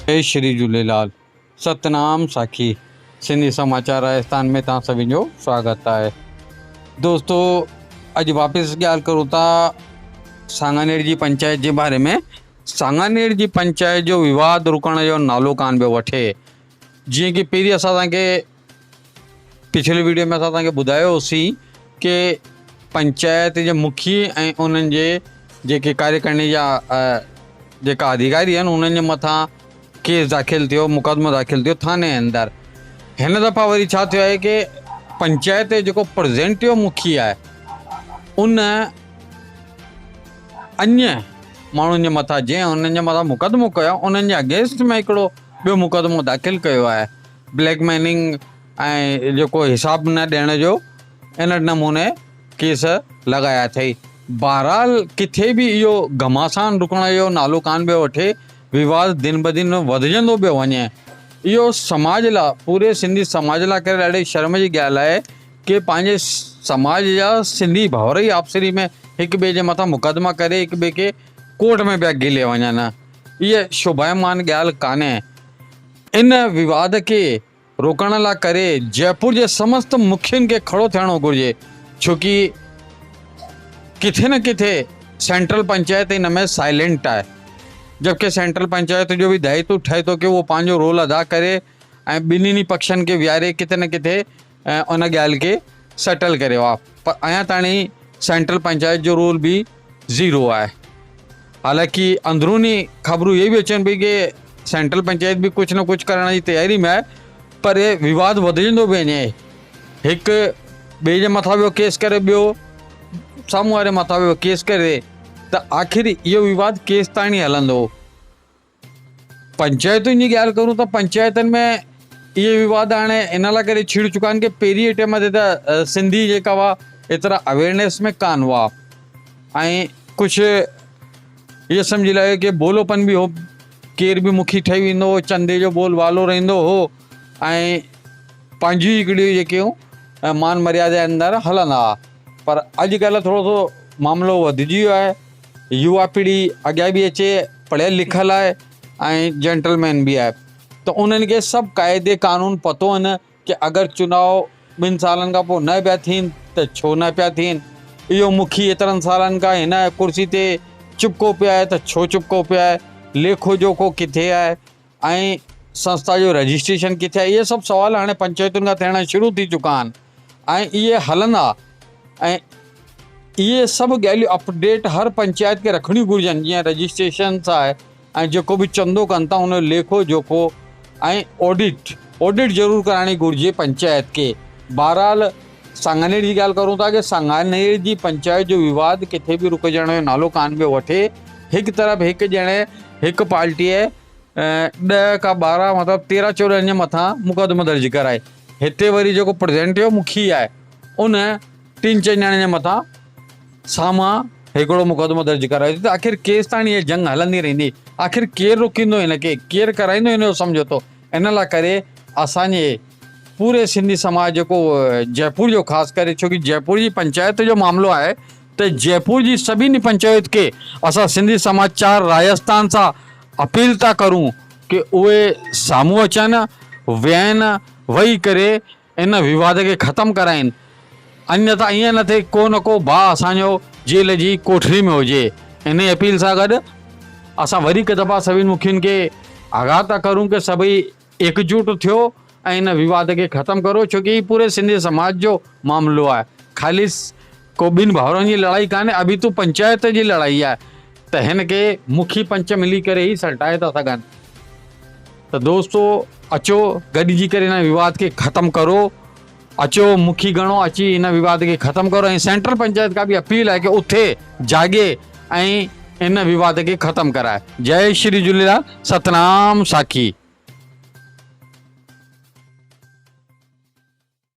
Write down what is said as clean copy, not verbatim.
जय श्री झूलेलाल। सतनाम साखी। सिंधी समाचार राजस्थान में तव्हां सभिनि जो स्वागत है। दोस्तों, अॼु वापसि ॻाल्हि करूं था सांगानेर जी पंचायत जे बारे में। सांगानेर जी पंचायत जो विवाद रुकण जो नालो कान पियो वठे। जीअं कि पहिरीं असां तव्हांखे पिछले वीडियो में असां तव्हांखे ॿुधायोसीं कि पंचायत जे मुखी ऐं उन्हनि जे जेके कार्यकारिणी जा जेका अधिकारी आहिनि उन्हनि जे मथां केस दाख़िल थियो, मुक़दमो दाख़िल थियो थाने अंदरि। हिन दफ़ा वरी छा थियो आहे कि पंचायत जो जेको प्रेज़ेंटेटिव मुखी आहे उन अन्य माण्हुनि जे मथां जंहिं उन्हनि जे मथां मुक़दमो कयो उन्हनि जे अगेंस्ट में हिकिड़ो ॿियो मुक़दमो दाख़िल कयो आहे, ब्लैकमेलिंग ऐं जेको हिसाब न ॾियण जो इन नमूने केस लॻाया अथई। बहरहाल किथे बि इहो घमासान रुकण जो नालो कान पियो वठे, विवाद दिन ब दिन वधजंदो पियो वञे। इहो समाज लाइ, पूरे सिंधी समाज लाइ करे ॾाढी शर्म जी ॻाल्हि आहे कि पंहिंजे समाज जा सिंधी भाउर ई आपसरी में हिक ॿिए जे मथां मुक़दमा करे हिक ॿिए खे कोर्ट में पिया गिले वञनि। इहा शोभायमान ॻाल्हि कान्हे। इन विवाद खे रोकण लाइ करे जयपुर जे समस्त मुखियुनि खे खड़ो थियणो घुरिजे, छोकी किथे न किथे सेंट्रल पंचायत इन में साइलेंट आहे, जबकि सेंट्रल पंचायत जो भी दायित्व ठहे थो कि वो पंहिंजो रोल अदा करे ऐं ॿिन्हिनि पक्षनि खे विहारे किथे न किथे उन ॻाल्हि खे सेटल करियो आहे। पर अञा ताईं सेंट्रल पंचायत जो रोल भी ज़ीरो आहे। हालांकि अंदरूनी ख़बरूं इहे भी अचनि पई कि सेंट्रल पंचायत भी कुछ न कुछ करण जी तयारी में आहे, पर विवाद वधजंदो पियो वञे। हिकु ॿिए जे मथां ॿियो केस करे, ॿियो साम्हूं वारे मथां ॿियो केस करे, त आख़िर इहो विवाद केस ताईं हलंदो। पंचायतुनि जी ॻाल्हि करूं त पंचायतनि में इहे विवाद हाणे इन लाइ करे छिड़ चुका आहिनि कि पहिरीं टाइम ते त सिंधी जेका हुआ एतिरा अवेयरनेस में कान हुआ ऐं कुझु इहो सम्झी लाहियो कि बोलोपन बि हो, केर बि मुखी ठही वेंदो हो, चंदे जो बोल वालो रहंदो हो ऐं पंहिंजी हिकिड़ियूं जेकियूं मान मर्यादा अंदरि हलंदा हुआ। पर अॼुकल्ह थोरो सो मामिलो वधिजी वियो आहे। युवा पीढ़ी अॻियां बि अचे, पढ़ियल लिखियल आहे ऐं जेंटलमैन भी आहे, त उन्हनि खे सभु क़ाइदे क़ानून पतो आहिनि कि अगरि चुनाव 2 सालनि खां पोइ न पिया थियनि त छो न पिया थियनि, इहो मुखी एतिरनि सालनि खां हिन कुर्सी ते चिपको पिया आहे त छो चिपको पिया आहे, लेखो जोखो किथे आहे ऐं संस्था जो रजिस्ट्रेशन किथे आहे। इहे सभु सवाल हाणे पंचायतुनि खां थियण शुरू थी चुका आहिनि ऐं इहे हलंदा ऐं इहे सभु ॻाल्हियूं अपडेट हर पंचायत खे रखणियूं घुरिजनि। जीअं रजिस्ट्रेशन्स आहे ऐं जेको बि चंदो कनि था उन जो लेखो जोखो ऐं ऑडिट ज़रूरु कराइणी घुरिजे पंचायत खे। बहरहाल सांगानेर जी ॻाल्हि करूं था कि सांगानेर जी पंचायत जो विवाद किथे बि रुकजण जो नालो कान पियो वठे। हिकु तरफ़ हिकु ॼणे हिकु पार्टीअ 10 का 12 मतिलबु 13-14 जे मथां मुक़दमो दर्ज कराए, हिते वरी जेको प्रेज़ेंटेटिव मुखी आहे उन 3-4 ॼणनि जे मथां साम्हूं हिकिड़ो मुक़दमो दर्ज करायो। त आख़िर केस ताईं इहा जंग हलंदी रहंदी। आख़िर केरु रोकींदो हिनखे, केरु कराईंदो हिन जो समझौतो। इन लाइ करे असांजे पूरे सिंधी समाज जेको जयपुर जो ख़ासि करे, छोकी जयपुर जी पंचायत जो मामिलो आहे, त जयपुर जी सभिनी पंचायत खे असां सिंधी समाचार राजस्थान सां अपील था करूं कि उहे साम्हूं अचनि, वेहनि, वेही करे इन विवाद खे ख़तमु कराइनि। अन्यथा ईअं न थिए को न को भाउ असांजो जेल जी कोठरी में हुजे। इन अपील सां गॾु असां वरी हिकु दफ़ा सभिनी मुखियुनि खे आगाह था करूं कि सभई एकजुट थियो ऐं इन विवाद खे ख़तमु करो, छोकी पूरे सिंधी समाज जो मामिलो आहे। ख़ाली को 2 भाउरनि जी लड़ाई कान्हे, अभी तो पंचायत जी लड़ाई आहे, त हिन खे मुखी पंच मिली करे ई सल्टाए था सघनि। त दोस्तो, अचो गॾिजी करे हिन विवाद खे ख़तमु करो। अचो मुखी गणो अची इन विवाद खे ख़तमु करो ऐं सेंट्रल पंचायत खां बि अपील आहे कि उथे जागे ऐं इन विवाद खे ख़तमु कराए। जय श्री झूलेलाल। सतनाम साखी।